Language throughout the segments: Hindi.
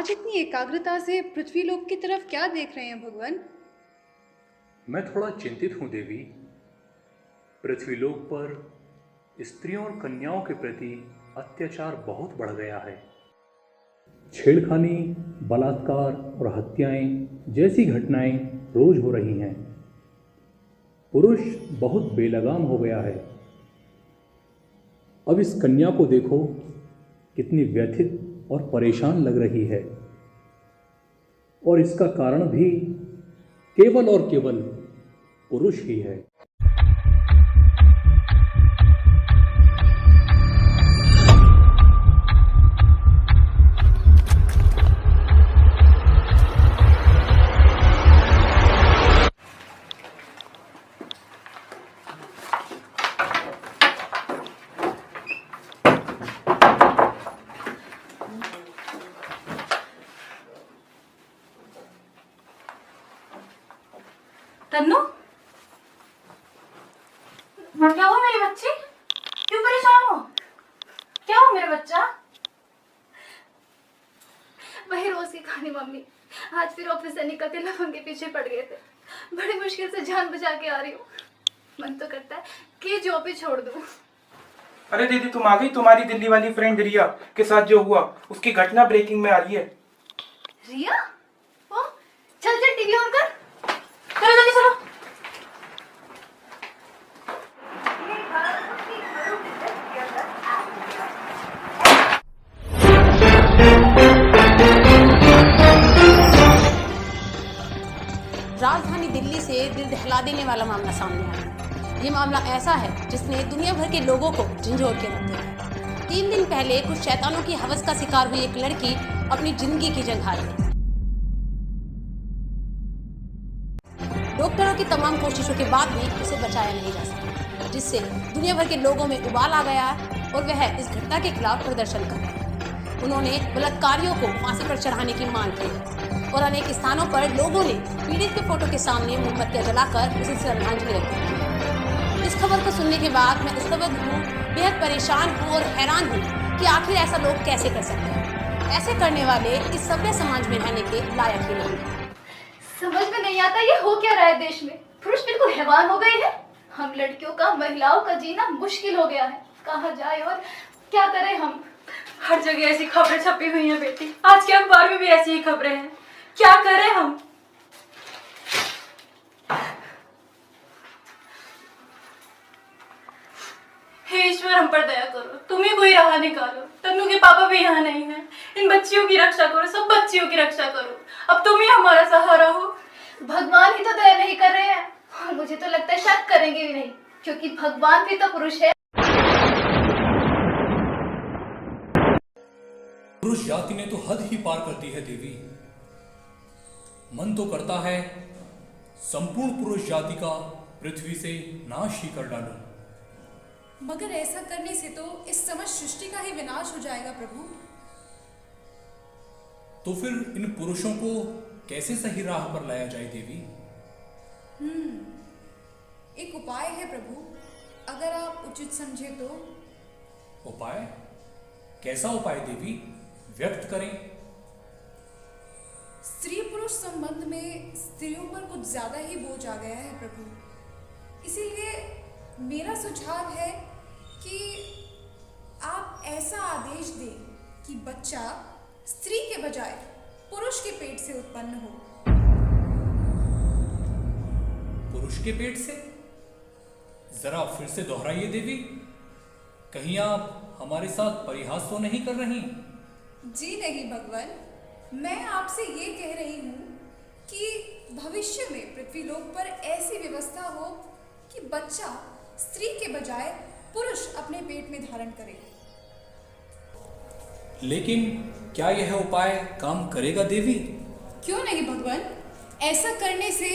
आज इतनी एकाग्रता से पृथ्वीलोक की तरफ क्या देख रहे हैं भगवान? मैं थोड़ा चिंतित हूँ देवी। पृथ्वीलोक पर स्त्रियों और कन्याओं के प्रति अत्याचार बहुत बढ़ गया है। छेड़खानी, बलात्कार और हत्याएं जैसी घटनाएं रोज हो रही हैं। पुरुष बहुत बेलगाम हो गया है। अब इस कन्या को देखो, कितनी व्यथित और परेशान लग रही है, और इसका कारण भी केवल और केवल पुरुष ही है। तन्नू, क्या हुआ मेरी बच्ची? क्यों परेशान हो? क्या हो मेरा बच्चा? वही रोज की कहानी मम्मी। आज फिर ऑफिस से निकल के लवन के पीछे पड़ गए थे। बड़ी मुश्किल से जान बचा के आ रही हूँ। मन तो करता है कि जॉब ही छोड़ दूँ। अरे दीदी, तुम आ गई। तुम्हारी दिल्ली वाली फ्रेंड रिया के साथ जो हुआ उसकी घटना ब्रेकिंग में आ रही है। रिया? ओ, चल चल टीवी ऑन कर। चलो जल्दी चलो। राजधानी दिल्ली से दिल दहला देने वाला मामला सामने आया। ये मामला ऐसा है जिसने दुनिया भर के लोगों को झंझोर के रख दिया। 3 दिन पहले कुछ शैतानों की हवस का शिकार हुई एक लड़की अपनी जिंदगी की जंग हार गई। डॉक्टरों की तमाम कोशिशों के बाद भी उसे बचाया नहीं जा सका, जिससे दुनिया भर के लोगों में उबाल आ गया है और वह इस घटना के खिलाफ प्रदर्शन कर रहे हैं। उन्होंने बलात्कारियों को फांसी पर चढ़ाने की मांग की है और अनेक स्थानों पर लोगों ने पीड़ित के फोटो के सामने मोमबत्तियां जलाकर उसे श्रद्धांजलि दी। इस खबर को सुनने के बाद मैं इस वक्त बेहद परेशान हूँ और हैरान हूँ कि आखिर ऐसा लोग कैसे कर सकते हैं। ऐसे करने वाले इस सभ्य समाज में रहने के लायक ही नहीं। समझ में नहीं आता ये हो क्या रहा है देश में। पुरुष बिल्कुल हैवान हो गए हैं। हम लड़कियों का, महिलाओं का जीना मुश्किल हो गया है। कहाँ जाए और क्या करें हम? हर जगह ऐसी खबरें छपी हुई हैं बेटी। आज के अखबार में भी ऐसी ही खबरें हैं। क्या करें हम? हे ईश्वर, हम पर दया करो। तुम ही कोई राह निकालो। तन्नू के पापा भी यहाँ नहीं हैं। इन बच्चियों की रक्षा करो, सब बच्चियों की रक्षा करो। अब तुम ही हमारा सहारा हो। भगवान ही तो दया नहीं कर रहे हैं और मुझे तो लगता है शायद करेंगे भी नहीं, क्योंकि भगवान भी तो पुरुष है। पुरुष जाति ने तो हद ही पार कर दी है देवी। मन तो करता है संपूर्ण पुरुष जाति का पृथ्वी से नाश ही कर डालूं। मगर ऐसा करने से तो इस समस्त सृष्टि का ही विनाश हो जाएगा प्रभु। तो फिर इन पुरुषों को कैसे सही राह पर लाया जाए देवी? एक उपाय है प्रभु, अगर आप उचित समझे तो। उपाय? कैसा उपाय देवी? व्यक्त करें। स्त्री पुरुष संबंध में स्त्रियों पर कुछ ज्यादा ही बोझ आ गया है प्रभु। इसीलिए मेरा सुझाव है कि आप ऐसा आदेश दें कि बच्चा स्त्री के बजाय पुरुष के पेट से उत्पन्न हो। पुरुष के पेट से? जरा फिर से दोहराइए देवी। कहीं आप हमारे साथ परिहास तो नहीं कर रही? जी नहीं भगवान, मैं आपसे ये कह रही हूँ कि भविष्य में पृथ्वीलोक पर ऐसी व्यवस्था हो कि बच्चा स्त्री के बजाय पुरुष अपने पेट में धारण करे। लेकिन क्या यह उपाय काम करेगा देवी? क्यों नहीं भगवान, ऐसा करने से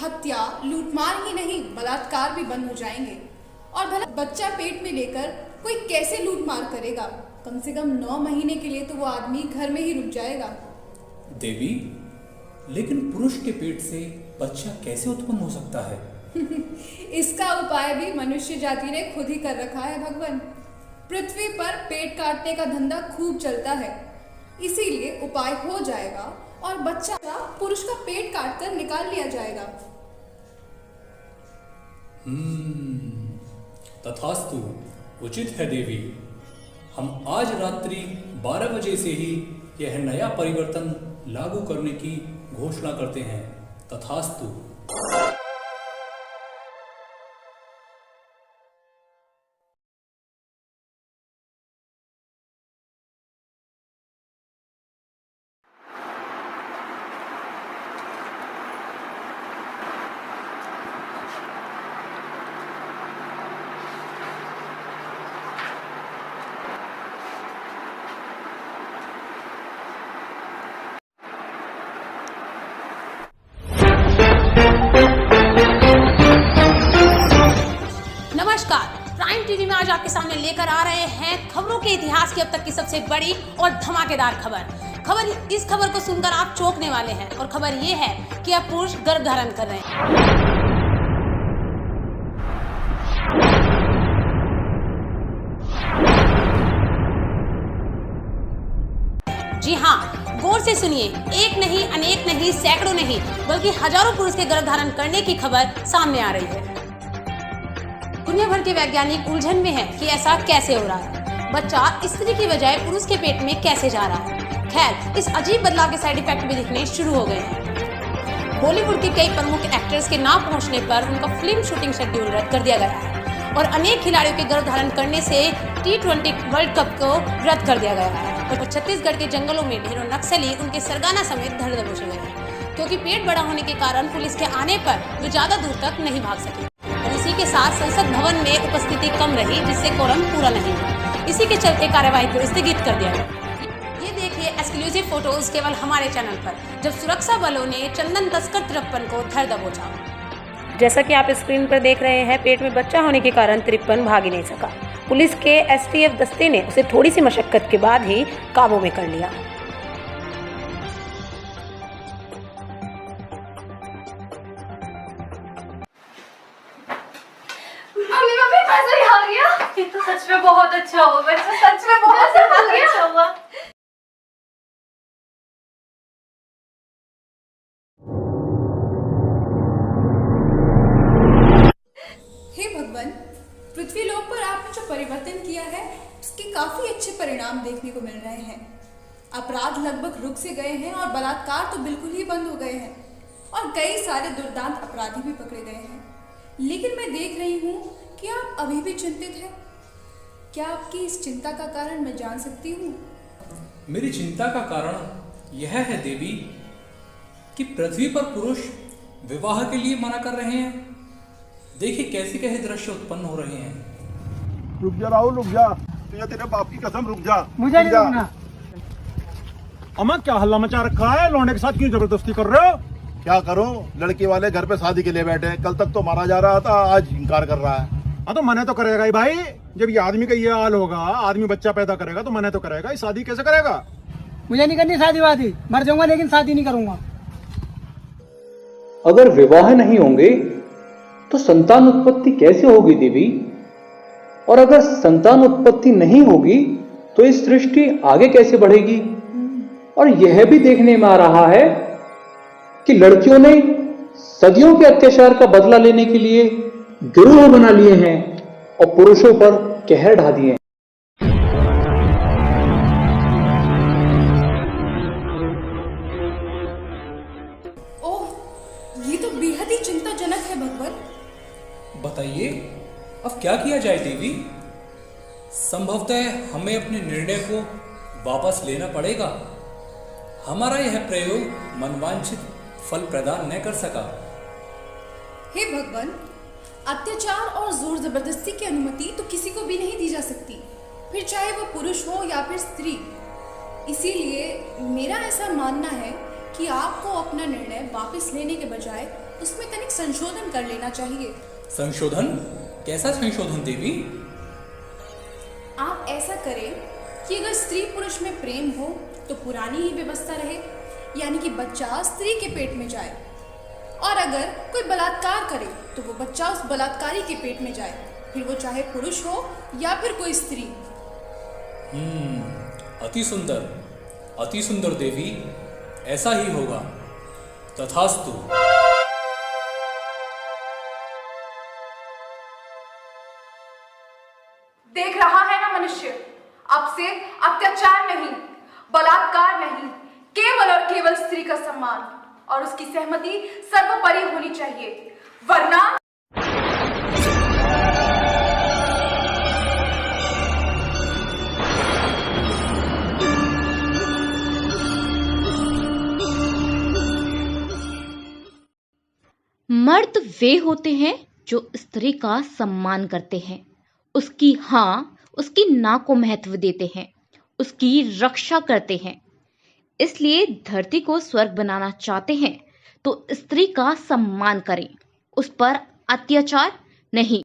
हत्या, लूटमार ही नहीं बलात्कार भी बंद हो जाएंगे। और भला बच्चा पेट में लेकर कोई कैसे लूटमार करेगा? कम से कम 9 महीने के लिए तो वो आदमी घर में ही रुक जाएगा। देवी, लेकिन पुरुष के पेट से बच्चा कैसे उत्पन्न हो सकता है? इसका उपाय भी मनुष्य जाति ने खुद ही कर रखा है भगवान। पृथ्वी पर पेट काटने का धंधा खूब चलता है। इसीलिए उपाय हो जाएगा और बच्चा पुरुष का पेट काटकर निकाल लिया जाएगा। तथास्तु, उचित है देवी। हम आज रात्रि 12 बजे से ही यह नया परिवर्तन लागू करने की घोषणा करते हैं। तथास्तु। नमस्कार, प्राइम टीवी में आज आपके सामने लेकर आ रहे हैं खबरों के इतिहास की अब तक की सबसे बड़ी और धमाकेदार खबर। इस खबर को सुनकर आप चौंकने वाले हैं और खबर ये है कि अब पुरुष गर्भ धारण कर रहे हैं। जी हाँ, गौर से सुनिए, एक नहीं, अनेक नहीं, सैकड़ों नहीं, बल्कि हजारों पुरुष के गर्भ धारण करने की खबर सामने आ रही है। दुनिया भर के वैज्ञानिक उलझन में हैं कि ऐसा कैसे हो रहा है। बच्चा स्त्री की बजाय पुरुष के पेट में कैसे जा रहा है। खैर, इस अजीब बदलाव के साइड इफेक्ट भी दिखने शुरू हो गए हैं। बॉलीवुड के कई प्रमुख एक्टर्स के ना पहुंचने पर उनका फिल्म शूटिंग शेड्यूल रद्द कर दिया गया है और अनेक खिलाड़ियों के गर्भ धारण करने से T20 वर्ल्ड कप को रद्द कर दिया गया है। और छत्तीसगढ़ के जंगलों में ढेरों नक्सली उनके सरगना समेत धर दबोचे गए हैं, क्योंकि पेट बड़ा होने के कारण पुलिस के आने पर वे ज्यादा दूर तक नहीं भाग सके। इसी के साथ संसद भवन में उपस्थिति कम रही, जिससे कोरम पूरा नहीं हुआ। इसी के चलते कार्यवाही को स्थगित कर दिया गया। ये देखिए एक्सक्लूसिव फोटोज केवल हमारे चैनल पर, जब सुरक्षा बलों ने चंदन तस्कर तिरप्पन को धर दबोचा। जैसा कि आप स्क्रीन पर देख रहे हैं, पेट में बच्चा होने के कारण तिरप्पन भाग ही नहीं सका। पुलिस के STF दस्ते ने उसे थोड़ी सी मशक्कत के बाद ही काबू में कर लिया। मम्मी कैसे आ गया? ये तो सच में बहुत अच्छा हुआ बच्चा, सच में बहुत अच्छा हुआ। हे भगवान, पृथ्वी लोक पर आपने जो परिवर्तन किया है उसके काफी अच्छे परिणाम देखने को मिल रहे हैं। अपराध लगभग रुक से गए हैं और बलात्कार तो बिल्कुल ही बंद हो गए हैं और कई सारे दुर्दांत अपराधी भी पकड़े गए हैं। लेकिन मैं देख रही हूँ कि आप अभी भी चिंतित हैं। क्या आपकी इस चिंता का कारण मैं जान सकती हूँ? मेरी चिंता का कारण यह है देवी कि पृथ्वी पर पुरुष विवाह के लिए मना कर रहे हैं। देखिए कैसे कैसे दृश्य उत्पन्न हो रहे हैं। रुक जा राहुल, रुक जा। तुझे तेरे बाप की कसम, रुक जा। मुझे नहीं रुकना। अम्मा क्या हल्ला मचा रखा है? लौंडे के साथ क्यों जबरदस्ती कर रहे हो? क्या करूं, लड़की वाले घर पे शादी के लिए बैठे हैं। कल तक तो मारा जा रहा था, आज इनकार कर रहा है। हाँ तो मना तो करेगा ही भाई। जब ये आदमी का ये हाल होगा, आदमी बच्चा पैदा करेगा तो मना तो करेगा ही। शादी कैसे करेगा? मुझे नहीं करनी शादी वादी, मर जाऊंगा लेकिन शादी नहीं करूंगा। अगर विवाह नहीं होंगे तो संतान उत्पत्ति कैसे होगी देवी? और अगर संतान उत्पत्ति नहीं होगी तो इस सृष्टि आगे कैसे बढ़ेगी? और यह भी देखने में आ रहा है कि लड़कियों ने सदियों के अत्याचार का बदला लेने के लिए गिरोह बना लिए हैं और पुरुषों पर कहर ढा दिए हैं। ओह, ये तो बेहद ही चिंताजनक है भगवान। बताइए अब क्या किया जाए देवी? संभवतः हमें अपने निर्णय को वापस लेना पड़ेगा। हमारा यह प्रयोग मनवांछित फल प्रदान न कर सका। हे भगवान, अत्याचार और जोर जबरदस्ती की अनुमति तो किसी को भी नहीं दी जा सकती, फिर चाहे वो पुरुष हो या फिर स्त्री। इसीलिए मेरा ऐसा मानना है कि आपको अपना निर्णय वापस लेने के बजाय उसमें तनिक संशोधन कर लेना चाहिए। संशोधन? कैसा संशोधन देवी? आप ऐसा करें कि अगर स्त्री पुरुष में प्रेम हो तो पुरानी ही व्यवस्था रहे, यानी कि बच्चा स्त्री के पेट में जाए, और अगर कोई बलात्कार करे तो वो बच्चा उस बलात्कारी के पेट में जाए, फिर वो चाहे पुरुष हो या फिर कोई स्त्री। अति सुंदर। अति सुंदर देवी, ऐसा ही होगा। तथास्तु। देख रहा है ना मनुष्य, अब से अत्याचार नहीं, बलात्कार नहीं, केवल और केवल स्त्री का सम्मान और उसकी सहमति सर्वोपरि होनी चाहिए, वरना मर्द वे होते हैं जो स्त्री का सम्मान करते हैं, उसकी हाँ उसकी ना को महत्व देते हैं, उसकी रक्षा करते हैं। इसलिए धरती को स्वर्ग बनाना चाहते हैं तो स्त्री का सम्मान करें, उस पर अत्याचार नहीं।